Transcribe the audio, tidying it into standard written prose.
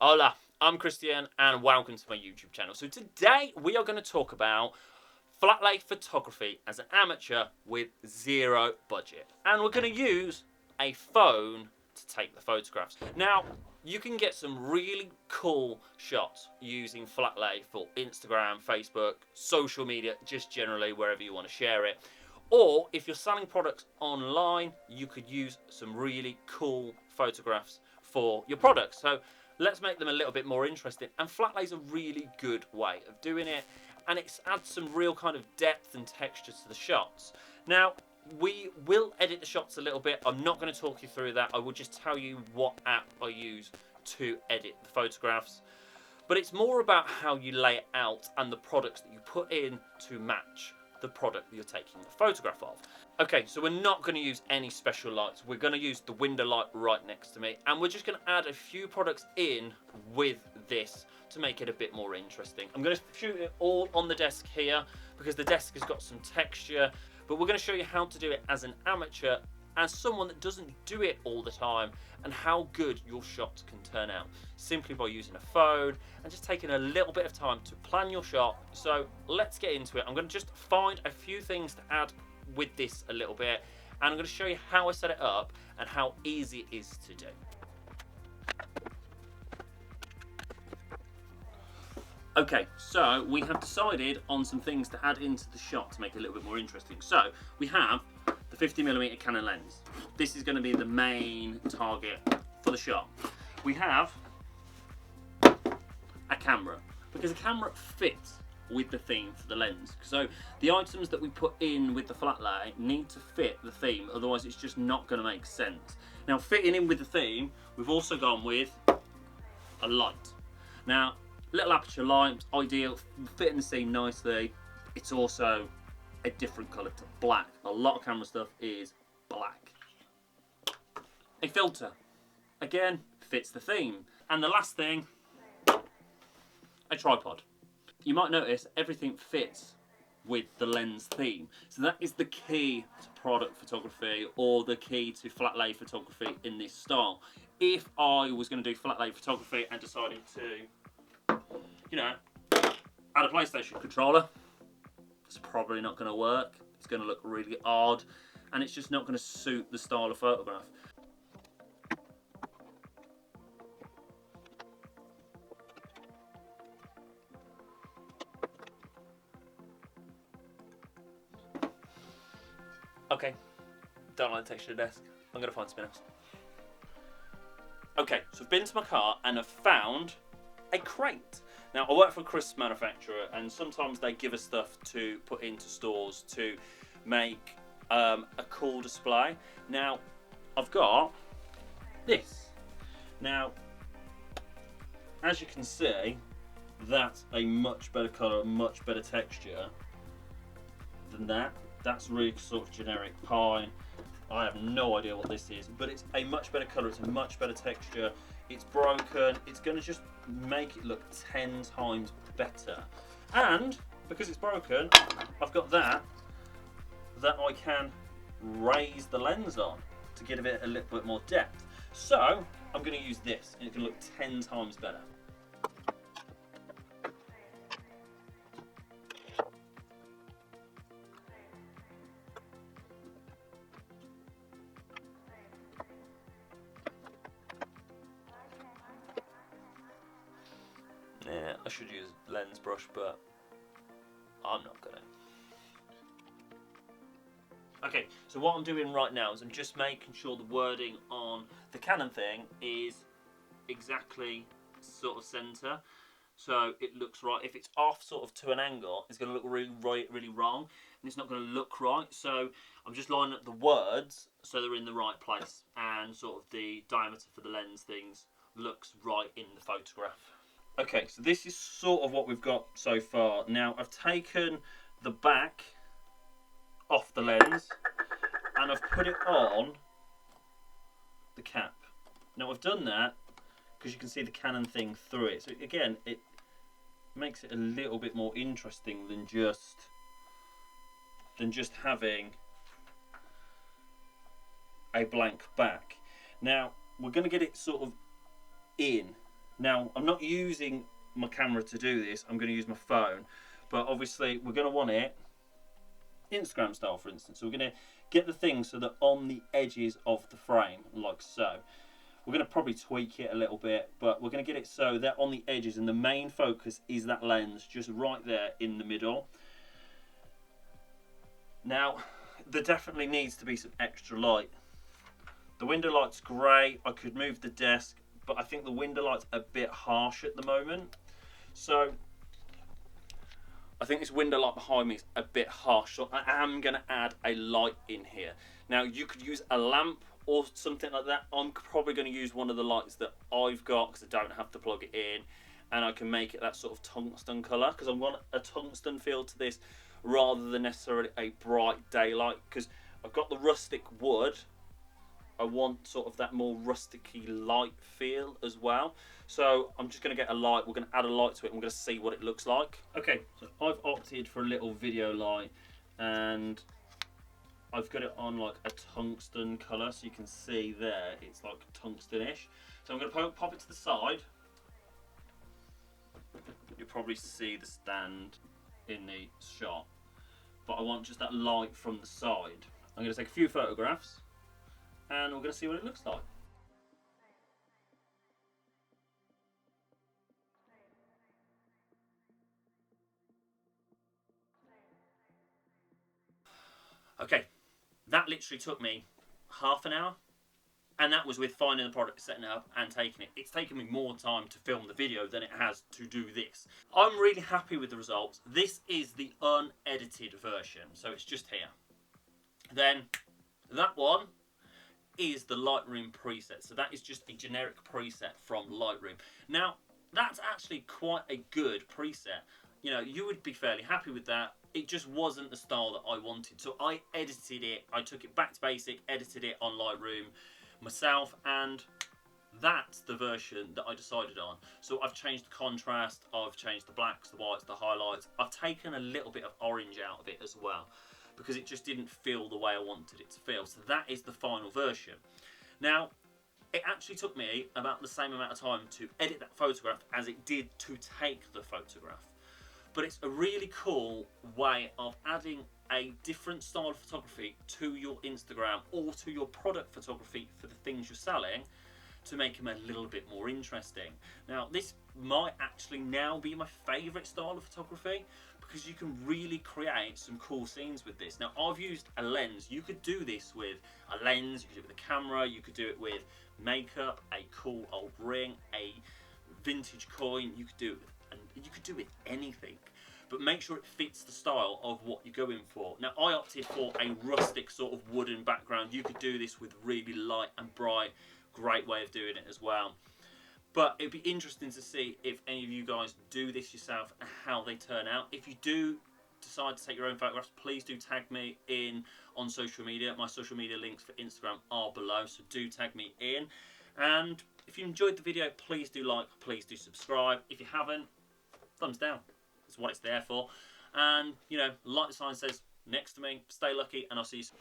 Hola, I'm Christian and welcome to my YouTube channel. So today we are going to talk about flat lay photography as an amateur with zero budget. And we're going to use a phone to take the photographs. Now, you can get some really cool shots using flat lay for Instagram, Facebook, social media, just generally wherever you want to share it. Or if you're selling products online, you could use some really cool photographs for your products. So let's make them a little bit more interesting. And flat lay is a really good way of doing it. And it adds some real kind of depth and texture to the shots. Now, we will edit the shots a little bit. I'm not going to talk you through that. I will just tell you what app I use to edit the photographs. But it's more about how you lay it out and the products that you put in to match the product that you're taking a photograph of. Okay, so we're not going to use any special lights. We're going to use the window light right next to me, and we're just going to add a few products in with this to make it a bit more interesting. I'm going to shoot it all on the desk here because the desk has got some texture, but we're going to show you how to do it as an amateur, as someone that doesn't do it all the time, and how good your shots can turn out simply by using a phone and just taking a little bit of time to plan your shot. So let's get into it. I'm going to just find a few things to add with this a little bit, and I'm going to show you how I set it up and how easy it is to do. Okay, so we have decided on some things to add into the shot to make it a little bit more interesting. So we have the 50mm Canon lens. This is going to be the main target for the shot. We have a camera, because a camera fits with the theme for the lens. So the items that we put in with the flat lay need to fit the theme, otherwise it's just not going to make sense. Now, fitting in with the theme, we've also gone with a light. Now, little aperture light, ideal, fitting the scene nicely. It's also a different colour to black. A lot of camera stuff is black. A filter, again, fits the theme. And the last thing, a tripod. You might notice everything fits with the lens theme. So that is the key to product photography, or the key to flat lay photography in this style. If I was going to do flat lay photography and decided to, you know, add a PlayStation controller, it's probably not going to work. It's going to look really odd, and it's just not going to suit the style of photograph. Okay, don't like the texture of the desk. I'm going to find something else. Okay, so I've been to my car and I've found a crate. Now, I work for a crisp manufacturer, and sometimes they give us stuff to put into stores to make a cool display. Now, I've got this. Now, as you can see, that's a much better colour, much better texture than that. That's really sort of generic pine. I have no idea what this is, but it's a much better colour, it's a much better texture. It's broken, it's going to just make it look 10 times better. And because it's broken, I've got that I can raise the lens on to get a little bit more depth. So I'm going to use this, and it's going to look 10 times better. Yeah, I should use lens brush, but I'm not gonna. Okay, so what I'm doing right now is I'm just making sure the wording on the Canon thing is exactly sort of centre, so it looks right. If it's off sort of to an angle, it's going to look really wrong, and it's not going to look right. So I'm just lining up the words so they're in the right place, and sort of the diameter for the lens things looks right in the photograph. Okay, so this is sort of what we've got so far. Now, I've taken the back off the lens and I've put it on the cap. Now, I've done that because you can see the Canon thing through it. So again, it makes it a little bit more interesting than just having a blank back. Now, we're going to get it sort of in Now, I'm not using my camera to do this, I'm going to use my phone, but obviously we're going to want it Instagram style, for instance. So we're going to get the things so that on the edges of the frame, like so. We're going to probably tweak it a little bit, but we're going to get it so that on the edges, and the main focus is that lens just right there in the middle. Now, there definitely needs to be some extra light. The window light's great, I could move the desk, but I think the window light's a bit harsh at the moment. So I think this window light behind me is a bit harsh, so I am going to add a light in here. Now, you could use a lamp or something like that. I'm probably going to use one of the lights that I've got because I don't have to plug it in, and I can make it that sort of tungsten colour because I want a tungsten feel to this rather than necessarily a bright daylight, because I've got the rustic wood. I want sort of that more rusticy light feel as well. So I'm just going to get a light, we're going to add a light to it, and we're going to see what it looks like. Okay, so I've opted for a little video light, and I've got it on like a tungsten colour, so you can see there, it's like tungsten-ish. So I'm going to pop it to the side. You'll probably see the stand in the shot, but I want just that light from the side. I'm going to take a few photographs, and we're going to see what it looks like. Okay, that literally took me half an hour, and that was with finding the product, setting it up and taking it. It's taken me more time to film the video than it has to do this. I'm really happy with the results. This is the unedited version, so it's just here. Then that one is the Lightroom preset. So that is just a generic preset from Lightroom. Now, that's actually quite a good preset. You know, you would be fairly happy with that. It just wasn't the style that I wanted. So I edited it. I took it back to basic, edited it on Lightroom myself, and that's the version that I decided on. So I've changed the contrast, I've changed the blacks, the whites, the highlights. I've taken a little bit of orange out of it as well, because it just didn't feel the way I wanted it to feel. So that is the final version. Now, it actually took me about the same amount of time to edit that photograph as it did to take the photograph. But it's a really cool way of adding a different style of photography to your Instagram or to your product photography for the things you're selling to make them a little bit more interesting. Now, this might actually now be my favourite style of photography because you can really create some cool scenes with this. Now, I've used a lens. You could do this with a lens, you could do it with a camera, you could do it with makeup, a cool old ring, a vintage coin, you could do it with, and you could do it with anything. But make sure it fits the style of what you're going for. Now, I opted for a rustic sort of wooden background. You could do this with really light and bright. Great way of doing it as well. But it'd be interesting to see if any of you guys do this yourself and how they turn out. If you do decide to take your own photographs, please do tag me in on social media. My social media links for Instagram are below, so do tag me in. And if you enjoyed the video, please do like, please do subscribe. If you haven't, thumbs down. That's what it's there for. And, you know, like the sign says next to me, stay lucky, and I'll see you soon.